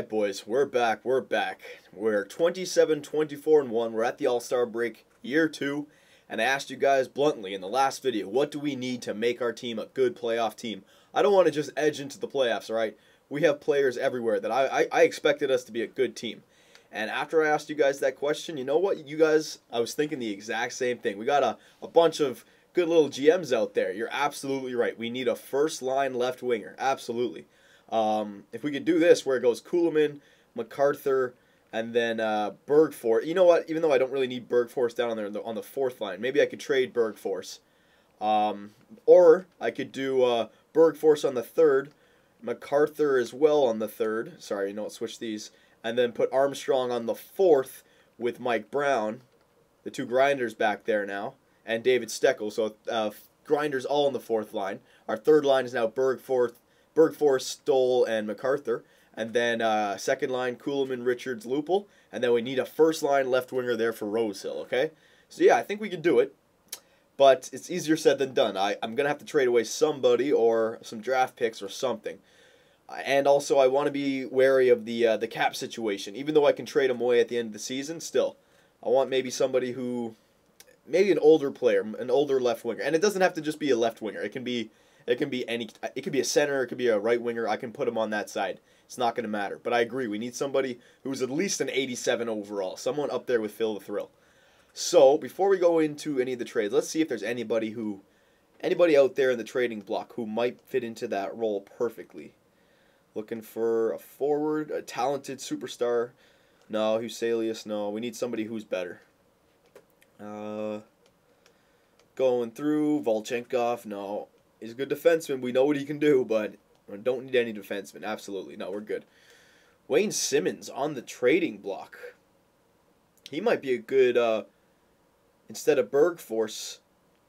Alright, boys, we're back. We're 27, 24, and 1. We're at the All-Star break, year 2. And I asked you guys bluntly in the last video, what do we need to make our team a good playoff team? I don't want to just edge into the playoffs, alright? We have players everywhere that I expected us to be a good team. And after I asked you guys that question, you know what, you guys, I was thinking the exact same thing. We got a bunch of good little GMs out there. You're absolutely right. We need a first-line left winger. Absolutely. If we could do this where it goes Kuhlman, MacArthur, and then Bergforce. You know what? Even though I don't really need Bergforce down on there on the fourth line, maybe I could trade Bergforce. Or I could do Bergforce on the third, MacArthur as well on the third. Sorry, you know what? Switch these. And then put Armstrong on the fourth with Mike Brown, the two grinders back there now, and David Steckel. So grinders all on the fourth line. Our third line is now Bergforce, Stoll, and MacArthur. And then second line, Kuhlman, Richards, Lupul. And then we need a first line left winger there for Rosehill, okay? So yeah, I think we can do it. But it's easier said than done. I'm going to have to trade away somebody or some draft picks or something. And also, I want to be wary of the cap situation. Even though I can trade them away at the end of the season, still, I want maybe somebody who, maybe an older player, an older left winger. And it doesn't have to just be a left winger. It can be any. It could be a center. It could be a right winger. I can put him on that side. It's not going to matter. But I agree. We need somebody who's at least an 87 overall. Someone up there with Phil the Thrill. So before we go into any of the trades, let's see if there's anybody out there in the trading block who might fit into that role perfectly. Looking for a forward, a talented superstar. No, Huselius, no. We need somebody who's better. Going through, Volchenkov, no. He's a good defenseman. We know what he can do, but we don't need any defenseman. Absolutely. No, we're good. Wayne Simmons on the trading block. He might be a good, instead of Bergforce.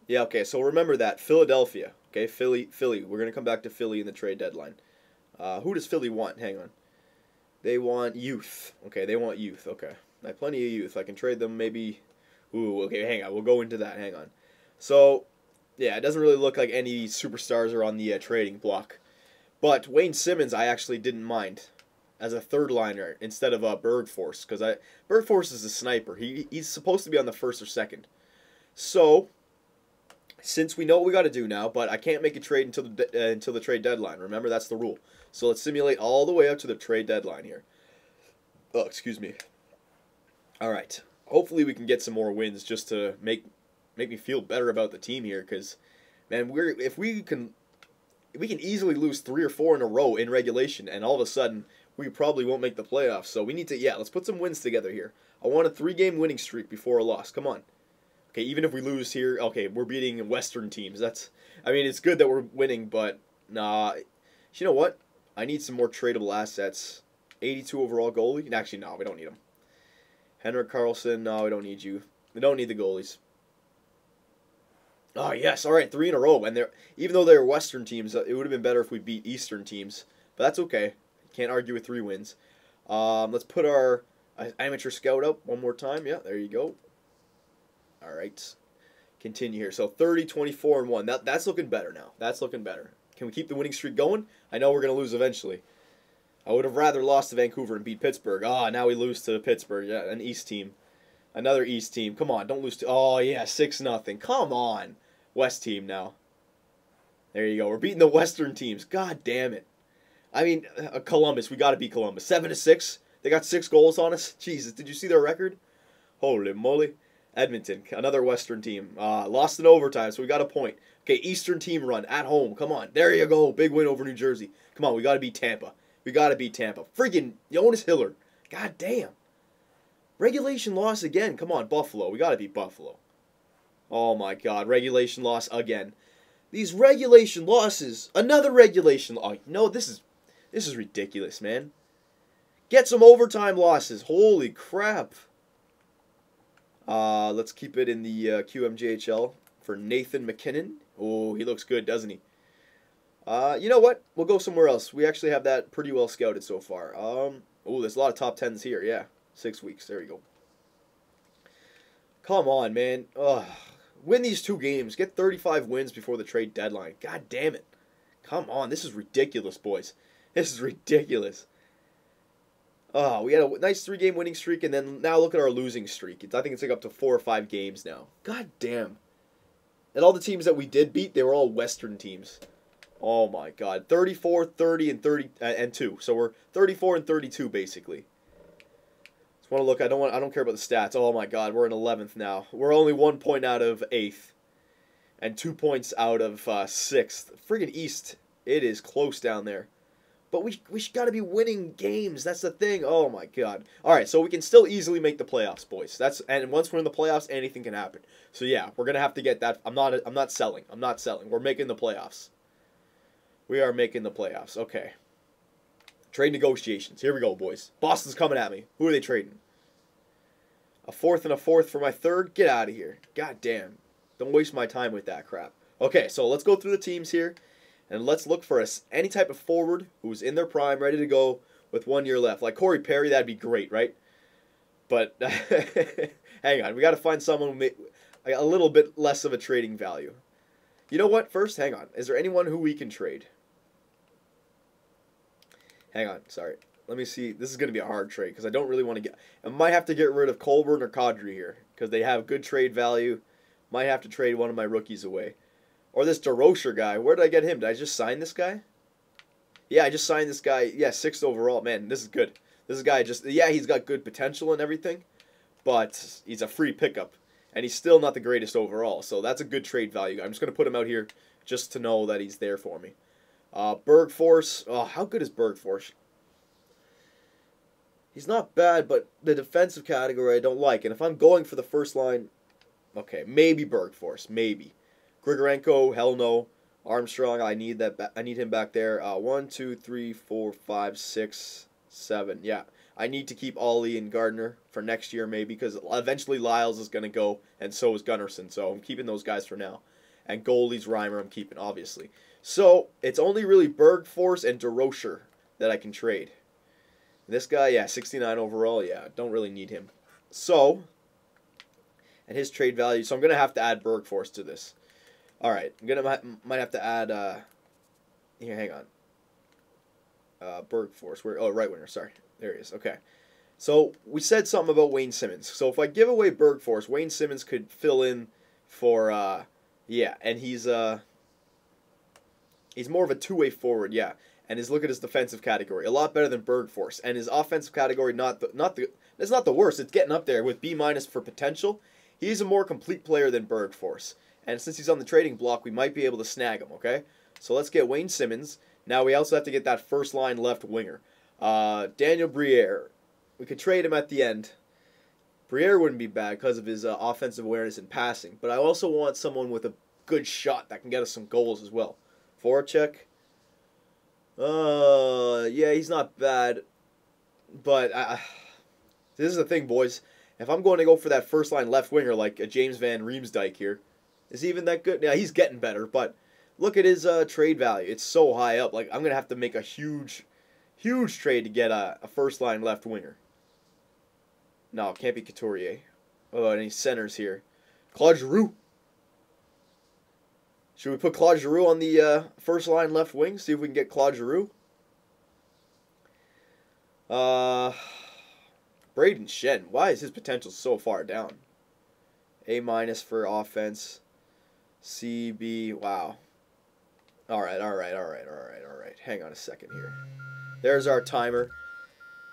Yeah, okay, so remember that. Philadelphia. Okay, Philly. We're going to come back to Philly in the trade deadline. Who does Philly want? Hang on. They want youth. Okay, they want youth. Okay. I have plenty of youth. I can trade them maybe. Ooh, okay, hang on. We'll go into that. Hang on. So, yeah, it doesn't really look like any superstars are on the trading block. But Wayne Simmons, I actually didn't mind as a third liner instead of Bergforce. Because Bergforce is a sniper. He's supposed to be on the first or second. So, since we know what we got to do now, but I can't make a trade until the trade deadline. Remember, that's the rule. So let's simulate all the way up to the trade deadline here. Oh, excuse me. All right. Hopefully we can get some more wins just to make me feel better about the team here. Because, man, we can easily lose 3 or 4 in a row in regulation, and all of a sudden we probably won't make the playoffs. So we need to, let's put some wins together here. I want a 3-game winning streak before a loss. Come on. Okay, even if we lose here, okay, we're beating Western teams. I mean, it's good that we're winning, but nah. You know what? I need some more tradable assets. 82 overall goalie? Actually, no, we don't need him. Henrik Karlsson, no, we don't need you. We don't need the goalies. Oh, yes, all right, 3 in a row. And even though they're Western teams, it would have been better if we beat Eastern teams. But that's okay. Can't argue with 3 wins. Let's put our amateur scout up one more time. Yeah, there you go. All right, continue here. So 30, 24, and 1. That's looking better now. That's looking better. Can we keep the winning streak going? I know we're going to lose eventually. I would have rather lost to Vancouver and beat Pittsburgh. Now we lose to Pittsburgh. Yeah, an East team. Another East team. Come on, don't lose to... Oh, yeah, 6-0. Come on. West team now. There you go. We're beating the Western teams. God damn it. I mean, Columbus. We got to beat Columbus. 7-6. They got 6 goals on us. Jesus, did you see their record? Holy moly. Edmonton, another Western team. Lost in overtime, so we got a point. Okay, Eastern team run at home. Come on. There you go. Big win over New Jersey. Come on, we got to beat Tampa. We got to beat Tampa. Freaking Jonas Hillard. God damn. Regulation loss again. Come on, Buffalo. We got to beat Buffalo. Oh my God, regulation loss again. These regulation losses. Another regulation. Oh, no, this is ridiculous, man. Get some overtime losses. Holy crap. Let's keep it in the QMJHL for Nathan McKinnon. Oh, he looks good, doesn't he? You know what? We'll go somewhere else. We actually have that pretty well scouted so far. Oh, there's a lot of top 10s here. Yeah, 6 weeks. There you go. Come on, man. Ugh. Win these 2 games. Get 35 wins before the trade deadline. God damn it. Come on. This is ridiculous, boys. This is ridiculous. Oh, we had a nice 3-game winning streak, and then now look at our losing streak. I think it's like up to 4 or 5 games now. God damn. And all the teams that we did beat, they were all Western teams. Oh my God, 34, 30, and 30 and 2. So we're 34 and 32 basically. Just want to look. I don't care about the stats. Oh my God, we're in 11th now. We're only 1 point out of 8th, and 2 points out of 6th. Friggin' East, it is close down there. But we got to be winning games. That's the thing. Oh my God. All right, so we can still easily make the playoffs, boys. And once we're in the playoffs, anything can happen. So yeah, we're gonna have to get that. I'm not selling. I'm not selling. We're making the playoffs. We are making the playoffs. Okay. Trade negotiations. Here we go, boys. Boston's coming at me. Who are they trading? A 4th and a 4th for my 3rd? Get out of here. God damn. Don't waste my time with that crap. Okay, so let's go through the teams here. And let's look for any type of forward who's in their prime, ready to go with 1 year left. Like Corey Perry, that'd be great, right? But hang on. We got to find someone with a little bit less of a trading value. You know what? First, hang on. Is there anyone who we can trade? Hang on. Sorry. Let me see. This is going to be a hard trade because I don't really want to get... I might have to get rid of Colburn or Kadri here because they have good trade value. Might have to trade one of my rookies away. Or this DeRocher guy. Where did I get him? Did I just sign this guy? Yeah, I just signed this guy. Yeah, 6th overall. Man, this is good. This guy just... Yeah, he's got good potential and everything. But he's a free pickup. And he's still not the greatest overall. So that's a good trade value. I'm just going to put him out here just to know that he's there for me. Bergforce. Oh, how good is Bergforce? He's not bad, but the defensive category I don't like. And if I'm going for the first line... Okay, maybe Bergforce. Maybe. Grigorenko, hell no. Armstrong, I need that. I need him back there. 1, 2, 3, 4, 5, 6, 7. Yeah, I need to keep Ollie and Gardner for next year maybe because eventually Lyles is going to go and so is Gunnarsson. So I'm keeping those guys for now. And goalies Reimer I'm keeping obviously. So it's only really Bergforce and DeRocher that I can trade. This guy, yeah, 69 overall. Yeah, don't really need him. So, and his trade value. So I'm going to have to add Bergforce to this. All right, might have to add. Here, hang on. Bergforce. Where? Oh, right winger. Sorry, there he is. Okay. So we said something about Wayne Simmons. So if I give away Bergforce, Wayne Simmons could fill in for. Yeah, and he's more of a two-way forward. Yeah, and look at his defensive category, a lot better than Bergforce, and his offensive category it's not the worst. It's getting up there with B- for potential. He's a more complete player than Bergforce. And since he's on the trading block, we might be able to snag him, okay? So let's get Wayne Simmons. Now we also have to get that first line left winger. Daniel Briere. We could trade him at the end. Briere wouldn't be bad because of his offensive awareness and passing. But I also want someone with a good shot that can get us some goals as well. Voracek. Yeah, he's not bad. But this is the thing, boys. If I'm going to go for that first line left winger like a James Van Riemsdyk here, is he even that good? Yeah, he's getting better, but look at his trade value. It's so high up. Like, I'm going to have to make a huge trade to get a first-line left winger. No, it can't be Couturier. Oh, any centers here. Claude Giroux. Should we put Claude Giroux on the first-line left wing? See if we can get Claude Giroux. Braden Shen. Why is his potential so far down? A- for offense. C, B, wow. All right. Hang on a second here. There's our timer.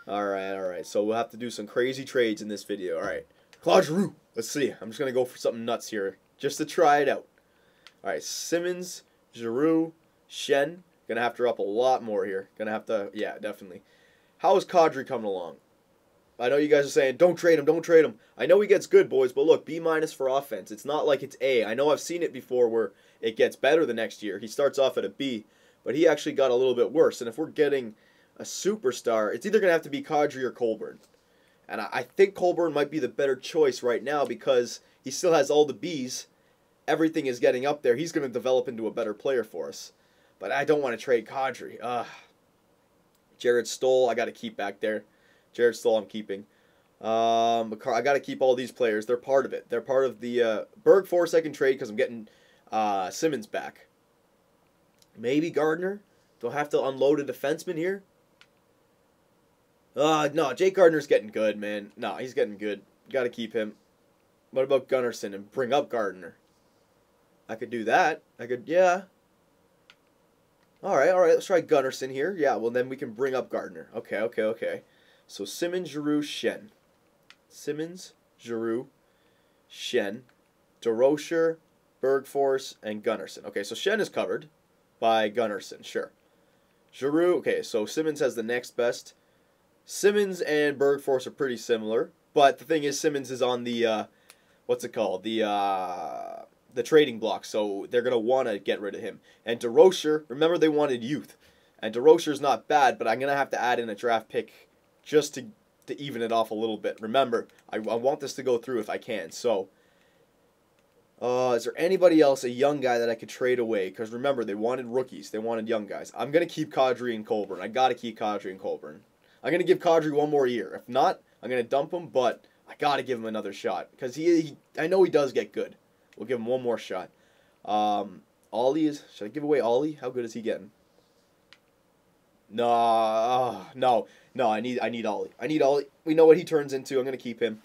All right. So we'll have to do some crazy trades in this video. All right. Claude Giroux. Let's see. I'm just going to go for something nuts here just to try it out. All right. Simmons, Giroux, Shen. Going to have to up a lot more here. Going to have to, yeah, definitely. How is Kadri coming along? I know you guys are saying, don't trade him, don't trade him. I know he gets good, boys, but look, B- for offense. It's not like it's A. I know I've seen it before where it gets better the next year. He starts off at a B, but he actually got a little bit worse. And if we're getting a superstar, it's either going to have to be Kadri or Colburn. And I think Colburn might be the better choice right now because he still has all the Bs. Everything is getting up there. He's going to develop into a better player for us. But I don't want to trade Kadri. Jared Stoll, I got to keep back there. Jared Stoll I'm keeping. I got to keep all these players. They're part of it. They're part of the Bergforce I can trade because I'm getting Simmons back. Maybe Gardner. Do I have to unload a defenseman here? No, Jake Gardner's getting good, man. No, he's getting good. Got to keep him. What about Gunnarsson and bring up Gardner? I could do that. Yeah. All right. Let's try Gunnarsson here. Yeah, well, then we can bring up Gardner. Okay. So Simmons, Giroux, Schenn. Simmons, Giroux, Schenn, DeRocher, Bergfors, and Gunnarsson. Okay, so Schenn is covered by Gunnarsson, sure. Giroux, okay, so Simmons has the next best. Simmons and Bergfors are pretty similar, but the thing is Simmons is on the, what's it called? The trading block, so they're going to want to get rid of him. And DeRocher, remember they wanted youth. And DeRocher's not bad, but I'm going to have to add in a draft pick just to even it off a little bit. Remember, I want this to go through if I can. So, is there anybody else, a young guy that I could trade away? Because remember, they wanted rookies. They wanted young guys. I'm going to keep Kadri and Colburn. I got to keep Kadri and Colburn. I'm going to give Kadri one more year. If not, I'm going to dump him, but I got to give him another shot. Because I know he does get good. We'll give him one more shot. Ollie is... Should I give away Ollie? How good is he getting? No, I need Ollie. I need Ollie. We know what he turns into. I'm going to keep him.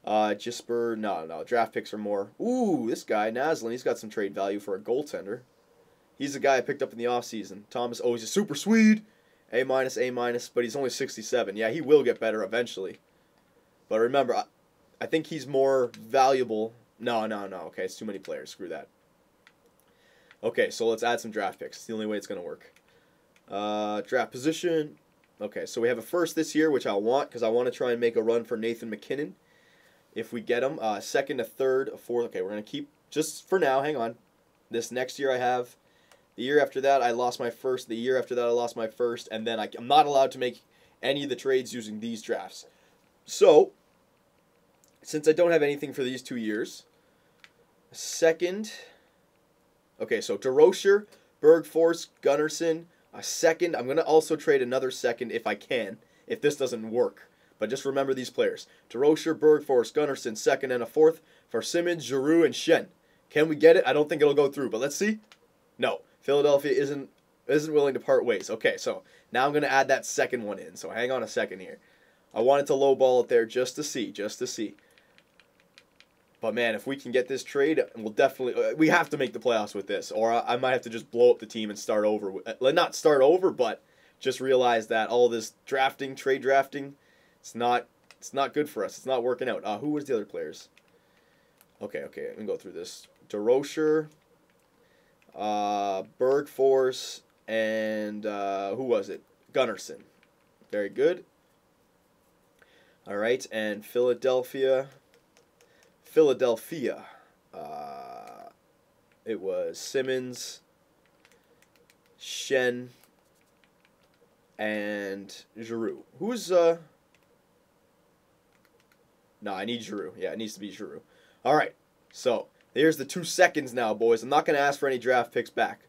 Gisper, no. Draft picks are more. Ooh, this guy, Naslin, he's got some trade value for a goaltender. He's the guy I picked up in the offseason. Thomas, he's a super Swede. A-, but he's only 67. Yeah, he will get better eventually. But remember, I think he's more valuable. No. Okay, it's too many players. Screw that. Okay, so let's add some draft picks. It's the only way it's going to work. Draft position. Okay, so we have a first this year, which I want, because I want to try and make a run for Nathan McKinnon. If we get him, second, a third, a fourth. Okay, we're going to keep, just for now, hang on. This next year I have. The year after that, I lost my first. The year after that, I lost my first. And then I'm not allowed to make any of the trades using these drafts. So, since I don't have anything for these 2 years, second. Okay, so DeRocher, Bergfors, Gunnarsson, a second. I'm going to also trade another second if I can, if this doesn't work. But just remember these players. DeRocher, Bergfors, Gunnarsson, second and a fourth for Simmons, Giroux, and Schenn. Can we get it? I don't think it'll go through, but let's see. No. Philadelphia isn't willing to part ways. Okay, so now I'm going to add that second one in. So hang on a second here. I wanted to lowball it there just to see. But man, if we can get this trade, we'll definitely, we have to make the playoffs with this, or I might have to just blow up the team and start over. Not start over, but just realize that all this trade drafting, it's not good for us. It's not working out. Who was the other players? Okay, let me go through this. DeRocher, Bergfors, and who was it? Gunnarsson. Very good. All right, and Philadelphia. It was Simmons, Schenn, and Giroux. Who's No, I need Giroux. Yeah, it needs to be Giroux. All right, so here's the 2 seconds now, boys. I'm not going to ask for any draft picks back.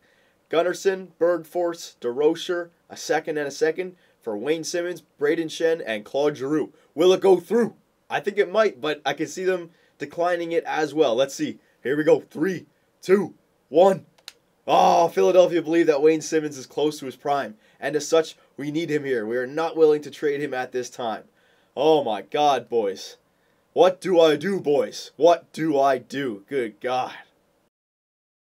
Gunnarsson, Bergfors, DeRocher, a second and a second for Wayne Simmons, Braden Schenn, and Claude Giroux. Will it go through? I think it might, but I can see them declining it as well. Let's see. Here we go. 3, 2, 1. Oh, Philadelphia believe that Wayne Simmons is close to his prime, and as such, we need him here. We are not willing to trade him at this time. Oh my God, boys. What do I do, boys? What do I do? Good God.